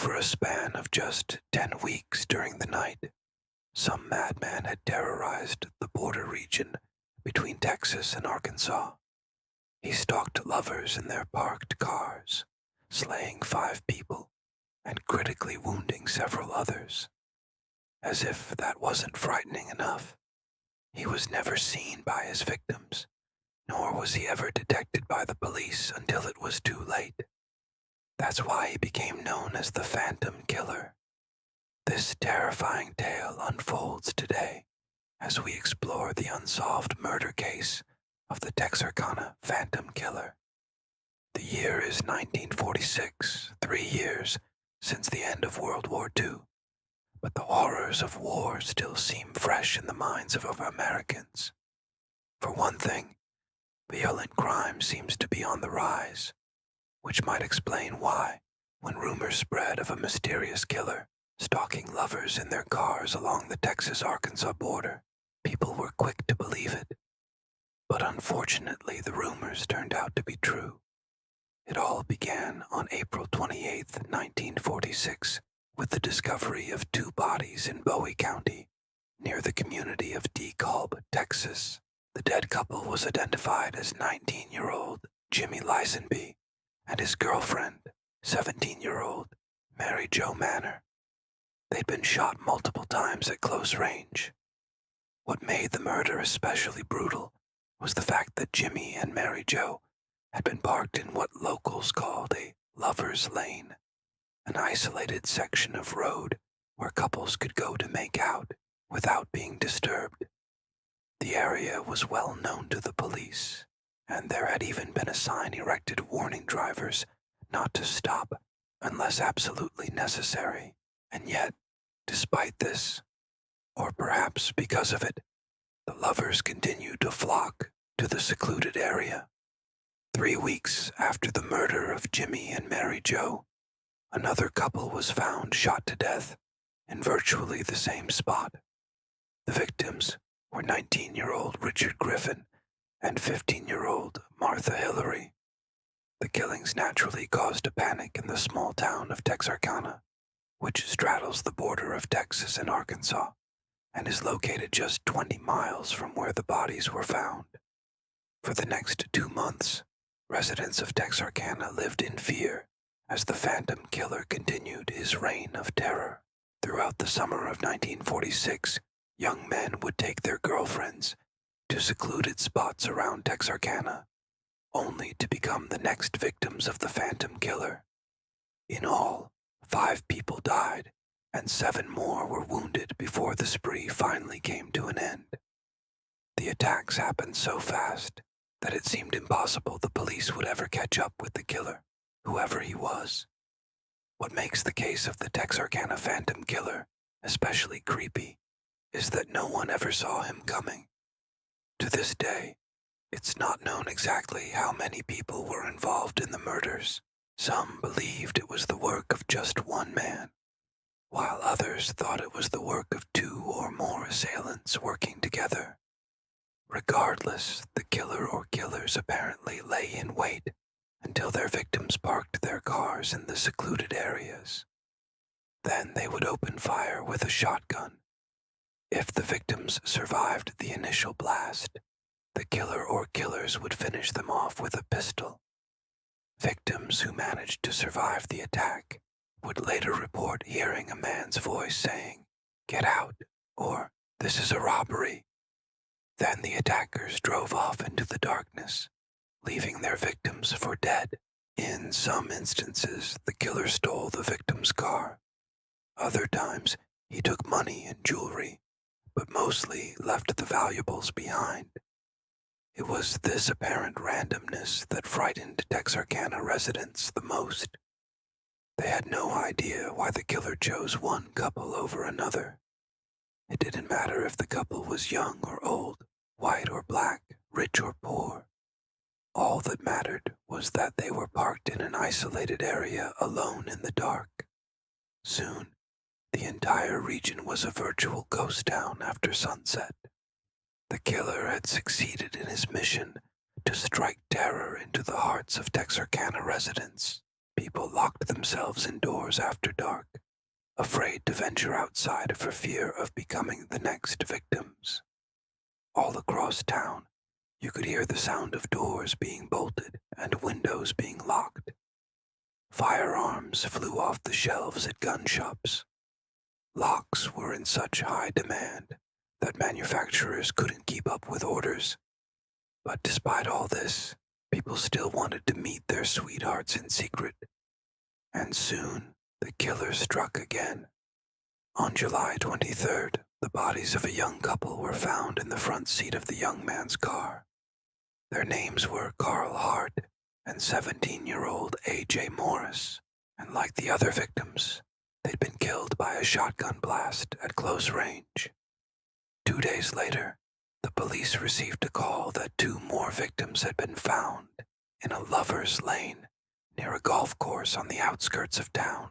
Over a span of just 10 weeks during the night, some madman had terrorized the border region between Texas and Arkansas. He stalked lovers in their parked cars, slaying 5 people and critically wounding several others. As if that wasn't frightening enough, he was never seen by his victims, nor was he ever detected by the police until it was too late. That's why he became known as the Phantom Killer. This terrifying tale unfolds today as we explore the unsolved murder case of the Texarkana Phantom Killer. The year is 1946, 3 years since the end of World War II, but the horrors of war still seem fresh in the minds of Americans. For one thing, violent crime seems to be on the rise, which might explain why, when rumors spread of a mysterious killer stalking lovers in their cars along the Texas-Arkansas border, people were quick to believe it. But unfortunately, the rumors turned out to be true. It all began on April 28, 1946, with the discovery of 2 bodies in Bowie County, near the community of DeKalb, Texas. The dead couple was identified as 19-year-old Jimmy Lisenby and his girlfriend, 17-year-old Mary Jo Manor. They'd been shot multiple times at close range. What made the murder especially brutal was the fact that Jimmy and Mary Jo had been parked in what locals called a lover's lane, an isolated section of road where couples could go to make out without being disturbed. The area was well known to the police, and there had even been a sign erected warning drivers not to stop unless absolutely necessary. And yet, despite this, or perhaps because of it, the lovers continued to flock to the secluded area. 3 weeks after the murder of Jimmy and Mary Jo, another couple was found shot to death in virtually the same spot. The victims were 19-year-old Richard Griffin and 15-year-old Martha Hillary. The killings naturally caused a panic in the small town of Texarkana, which straddles the border of Texas and Arkansas and is located just 20 miles from where the bodies were found. For the next 2 months, residents of Texarkana lived in fear as the Phantom Killer continued his reign of terror. Throughout the summer of 1946, young men would take their girlfriends to secluded spots around Texarkana, only to become the next victims of the Phantom Killer. In all, 5 people died, and 7 more were wounded before the spree finally came to an end. The attacks happened so fast that it seemed impossible the police would ever catch up with the killer, whoever he was. What makes the case of the Texarkana Phantom Killer especially creepy is that no one ever saw him coming. To this day, it's not known exactly how many people were involved in the murders. Some believed it was the work of just one man, while others thought it was the work of 2 or more assailants working together. Regardless, the killer or killers apparently lay in wait until their victims parked their cars in the secluded areas. Then they would open fire with a shotgun. If the victims survived the initial blast, the killer or killers would finish them off with a pistol. Victims who managed to survive the attack would later report hearing a man's voice saying, "Get out," or "This is a robbery." Then the attackers drove off into the darkness, leaving their victims for dead. In some instances, the killer stole the victim's car. Other times, he took money and jewelry, but mostly left the valuables behind. It was this apparent randomness that frightened Texarkana residents the most. They had no idea why the killer chose one couple over another. It didn't matter if the couple was young or old, white or black, rich or poor. All that mattered was that they were parked in an isolated area alone in the dark. Soon, the entire region was a virtual ghost town after sunset. The killer had succeeded in his mission to strike terror into the hearts of Texarkana residents. people locked themselves indoors after dark, afraid to venture outside for fear of becoming the next victims. All across town, you could hear the sound of doors being bolted and windows being locked. Firearms flew off the shelves at gun shops. Locks were in such high demand that manufacturers couldn't keep up with orders. But despite all this, people still wanted to meet their sweethearts in secret. And soon, the killer struck again. On July 23rd, the bodies of a young couple were found in the front seat of the young man's car. Their names were Carl Hart and 17-year-old A.J. Morris, and like the other victims, they'd been killed by a shotgun blast at close range. 2 days later, the police received a call that 2 more victims had been found in a lover's lane near a golf course on the outskirts of town.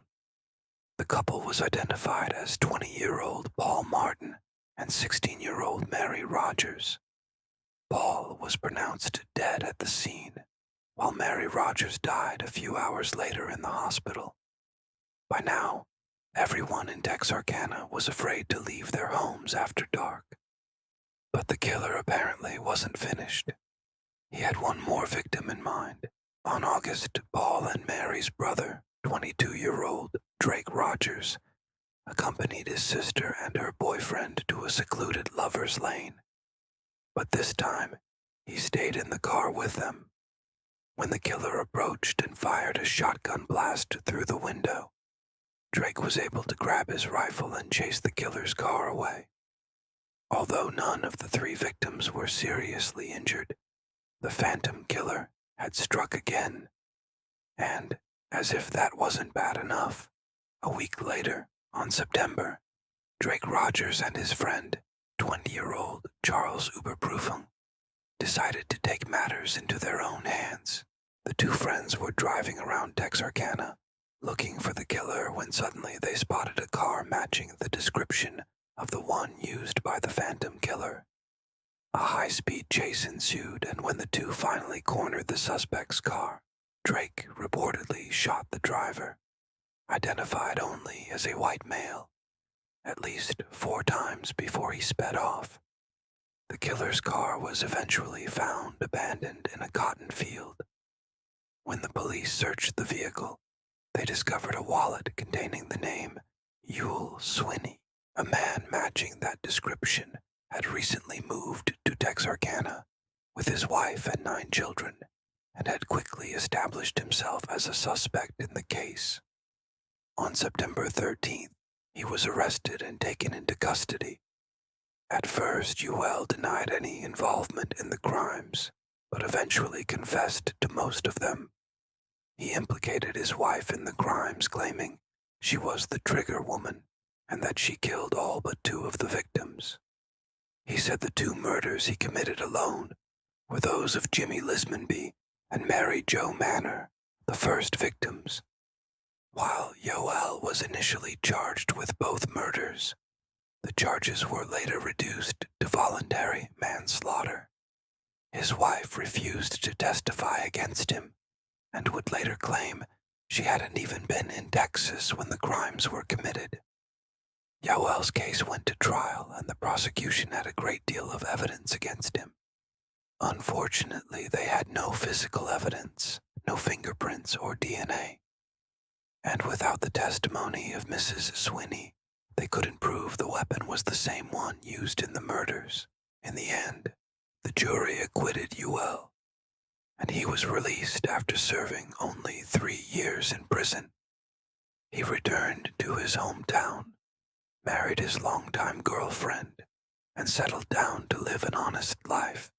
The couple was identified as 20-year-old Paul Martin and 16-year-old Mary Rogers. Paul was pronounced dead at the scene, while Mary Rogers died a few hours later in the hospital. By now, everyone in Texarkana was afraid to leave their homes after dark. But the killer apparently wasn't finished. He had one more victim in mind. On August, Paul and Mary's brother, 22-year-old Drake Rogers, accompanied his sister and her boyfriend to a secluded lover's lane. But this time, he stayed in the car with them. When the killer approached and fired a shotgun blast through the window, Drake was able to grab his rifle and chase the killer's car away. Although none of the 3 victims were seriously injured, the phantom killer had struck again. And, as if that wasn't bad enough, a week later, on September, Drake Rogers and his friend, 20-year-old Charles Uberprüfung, decided to take matters into their own hands. The 2 friends were driving around Texarkana, looking for the killer when suddenly they spotted a car matching the description of the one used by the phantom killer. A high-speed chase ensued, and when the 2 finally cornered the suspect's car, Drake reportedly shot the driver, identified only as a white male, at least 4 times before he sped off. The killer's car was eventually found abandoned in a cotton field. When the police searched the vehicle, they discovered a wallet containing the name Yule Swinney. A man matching that description had recently moved to Texarkana with his wife and 9 children and had quickly established himself as a suspect in the case. On September 13th, he was arrested and taken into custody. At first, Ewell denied any involvement in the crimes, but eventually confessed to most of them. He implicated his wife in the crimes, claiming she was the trigger woman and that she killed all but 2 of the victims. He said the 2 murders he committed alone were those of Jimmy Lismonby and Mary Jo Manor, the first victims. While Yoel was initially charged with both murders, the charges were later reduced to voluntary manslaughter. His wife refused to testify against him and would later claim she hadn't even been in Texas when the crimes were committed. Yoel's case went to trial, and the prosecution had a great deal of evidence against him. Unfortunately, they had no physical evidence, no fingerprints or DNA. And without the testimony of Mrs. Swinney, they couldn't prove the weapon was the same one used in the murders. In the end, the jury acquitted Ewell, and he was released after serving only 3 years in prison. He returned to his hometown, married his longtime girlfriend, and settled down to live an honest life.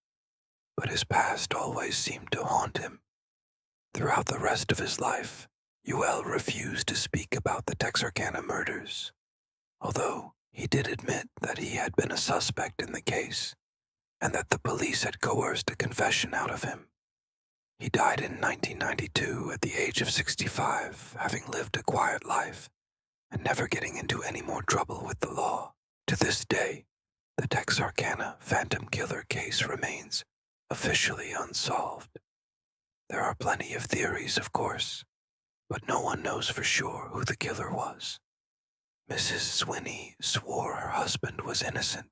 But his past always seemed to haunt him. Throughout the rest of his life, Ewell refused to speak about the Texarkana murders, although he did admit that he had been a suspect in the case, and that the police had coerced a confession out of him. He died in 1992 at the age of 65, having lived a quiet life and never getting into any more trouble with the law. To this day, the Texarkana Phantom Killer case remains officially unsolved. There are plenty of theories, of course, but no one knows for sure who the killer was. Mrs. Swinney swore her husband was innocent,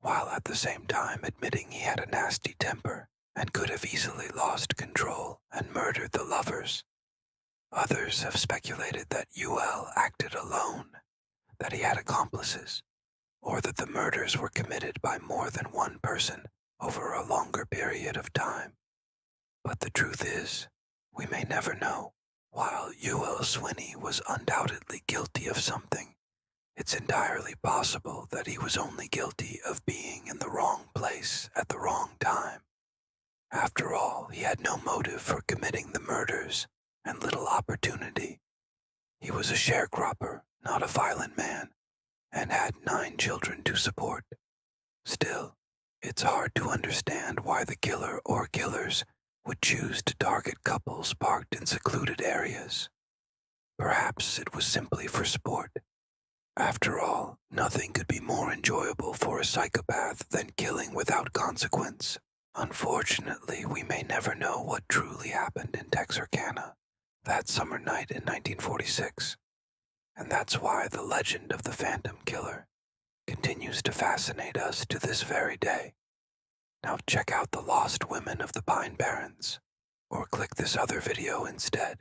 while at the same time admitting he had a nasty temper and could have easily lost control and murdered the lovers. Others have speculated that UL acted alone, that he had accomplices, or that the murders were committed by more than one person over a longer period of time. But the truth is, we may never know. While UL Swinney was undoubtedly guilty of something, it's entirely possible that he was only guilty of being in the wrong place at the wrong time. After all, he had no motive for committing the murders and little opportunity. He was a sharecropper, not a violent man, and had 9 children to support. Still, it's hard to understand why the killer or killers would choose to target couples parked in secluded areas. Perhaps it was simply for sport. After all, nothing could be more enjoyable for a psychopath than killing without consequence. Unfortunately, we may never know what truly happened in Texarkana that summer night in 1946, and that's why the legend of the Phantom Killer continues to fascinate us to this very day. Now check out The Lost Women of the Pine Barrens, or click this other video instead.